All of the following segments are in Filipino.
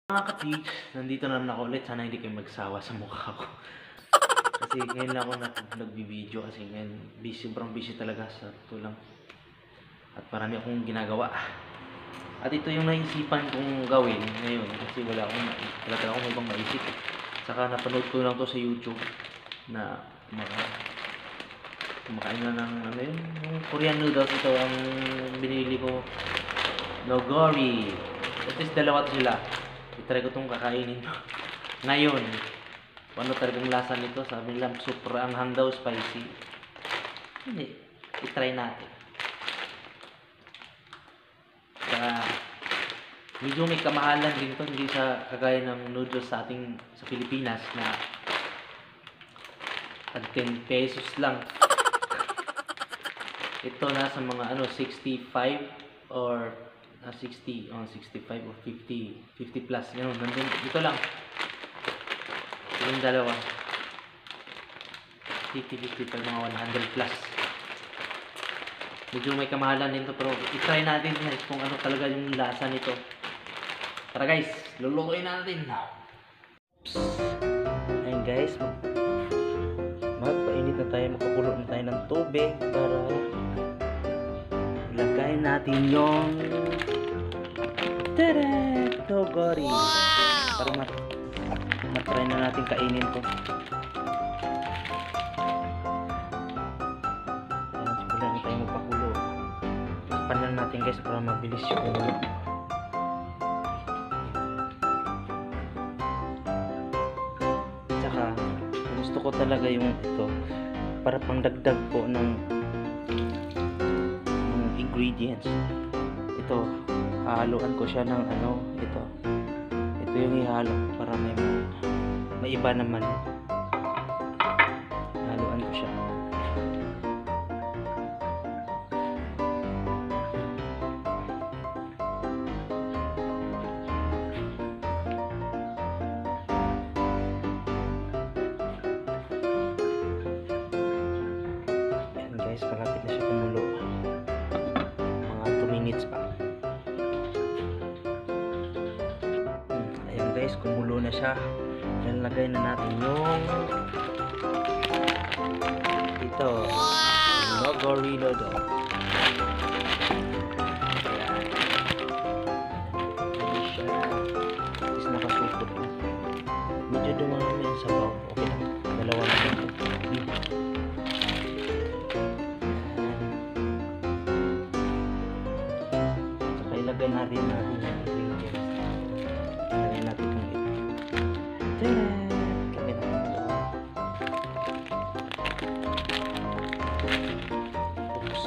Mga ka-teach, nandito na naman ako ulit. Sana hindi kayo magsawa sa mukha ko. Kasi ngayon lang ako nagbibideo kasi ngayon sobrang busy talaga sa tulang. At marami akong ginagawa. At ito yung naisipan kong gawin ngayon kasi wala talaga akong ibang maisip. Saka napanood ko lang to sa YouTube na kumakain na ng ano yun, yung Korean noodles. Ito ang binili ko, Nogori. At least dalawa to sila. I-try ko itong kakainin ngayon. Ano talagang lasa nito? Sabi nila super anghang daw, spicy. Hindi, i-try natin. Saka medyo may kamahalan din to, hindi sa kagaya ng noodles sa Pilipinas na tag 10 pesos lang. Ito nasa mga 65 or 65 or 50 plus, yun, nandun, dito lang yung dalawa 55, mga 100 plus. Medyo may kamahalan din to, pero i-try natin guys kung ano talaga yung lasa nito. Tara guys, lulutuin natin. Ayun guys, magpainit na tayo, magpakulo na tayo ng tubig para ilagay natin yung Nogori. Para matry na natin kainin to. Ayan, simulan na tayo magpakulo. Takpan lang natin guys para mabilis yung ulo. Tsaka gusto ko talaga yung ito para pangdagdag po ng ingredients. Ito, hahaluan ko siya ng ito yung ihalo para may iba naman. Haluan ko siya. Ayan guys, malapit na siya kumulo. Mga 2 minutes pa. Ayan guys, kumulo na siya. Lalagay na natin yung ito, Nogori noodle. Ayan siya. Is nakasukot. Medyo dumami ang sabaw. Okay lang, dalawa na ito. Saka ilagay natin yung ingredients. Ilagay natin kung ito. Ilagay natin ito. Oops.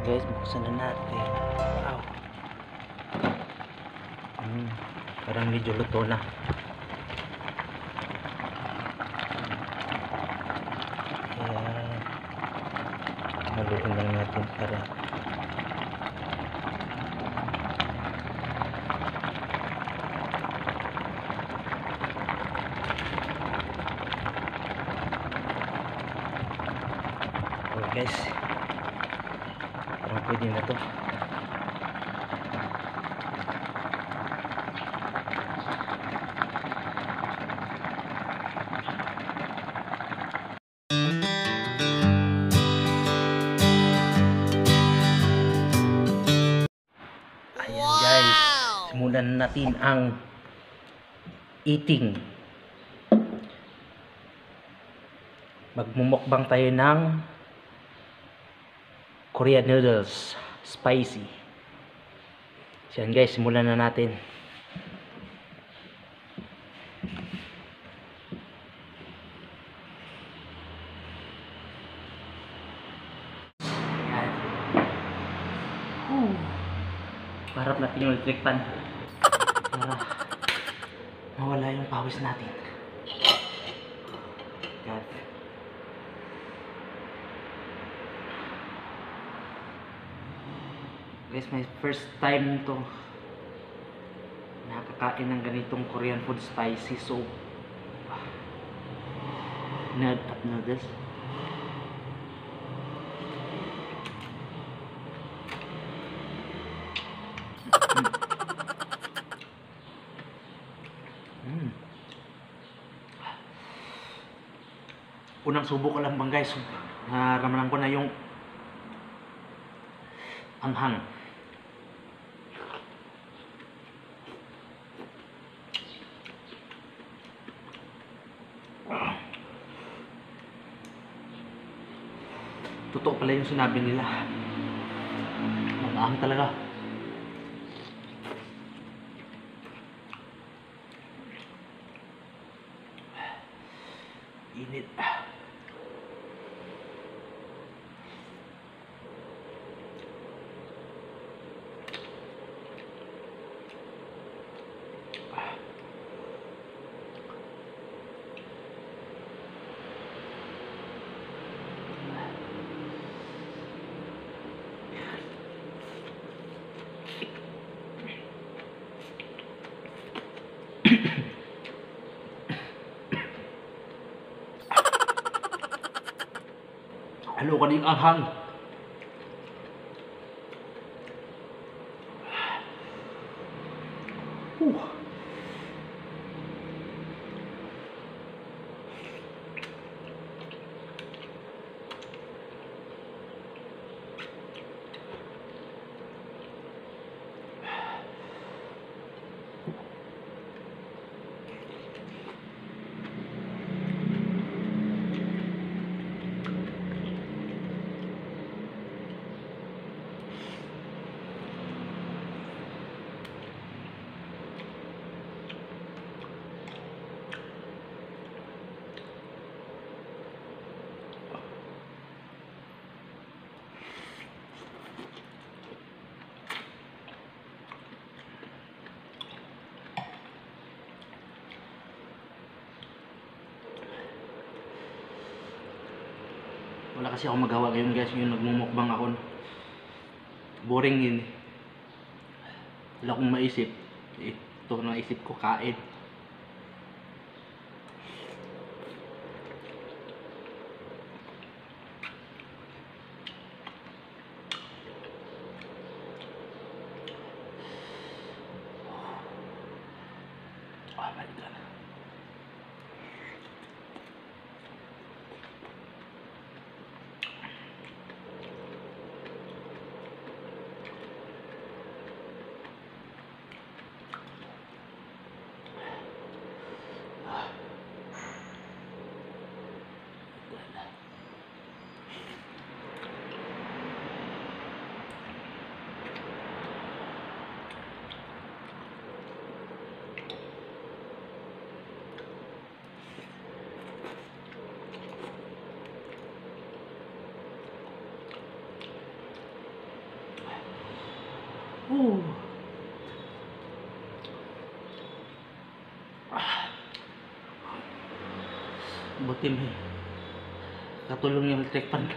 Guys, buksan na natin. Wow. Parang medyo luto na. Ayan. Haluin lang natin para guys, parang pwede na to. Ayan guys, simulan natin ang eating. Magmumukbang tayo ng Korean noodles, spicy. So yan guys, simulan na natin. Ayan. Parap natin yung electric fan para mawala yung pawis natin. God. Guys, my first time to nakakain ng ganitong Korean food, spicy. So noodles. Unang subo ko lang bang guys, naramdaman ko na yung anghang. Totoo pala yung sinabi nila, ang talaga. Init. Halo ka din anghang. Wala kasi ako magawa ngayon guys, yung nagmumukbang ako. Boring yun. Wala akong maisip. Ito naisip ko, kain. Oh my God. Buti may katulong yung electric fan.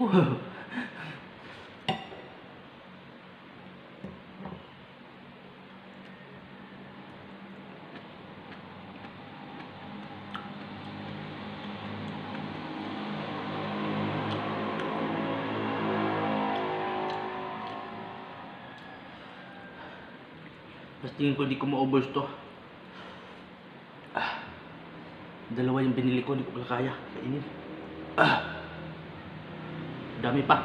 Mas tingin ko di ko maubos to. Dalawa yung binili ko, di ko kaya kainin. Dami pa.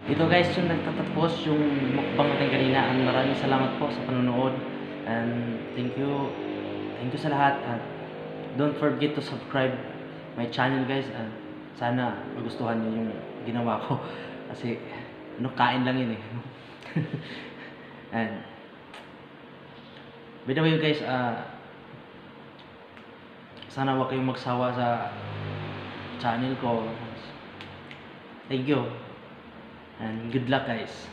Ito guys, yung nagtatapos yung mukbang natin kanina. Maraming salamat po sa panonood. And thank you sa lahat. At don't forget to subscribe my channel guys. And sana magustuhan nyo yung ginawa ko. Kasi kain lang yun eh. And by the way guys, sana wag kayong magsawa sa channel ko. Thank you. And good luck guys.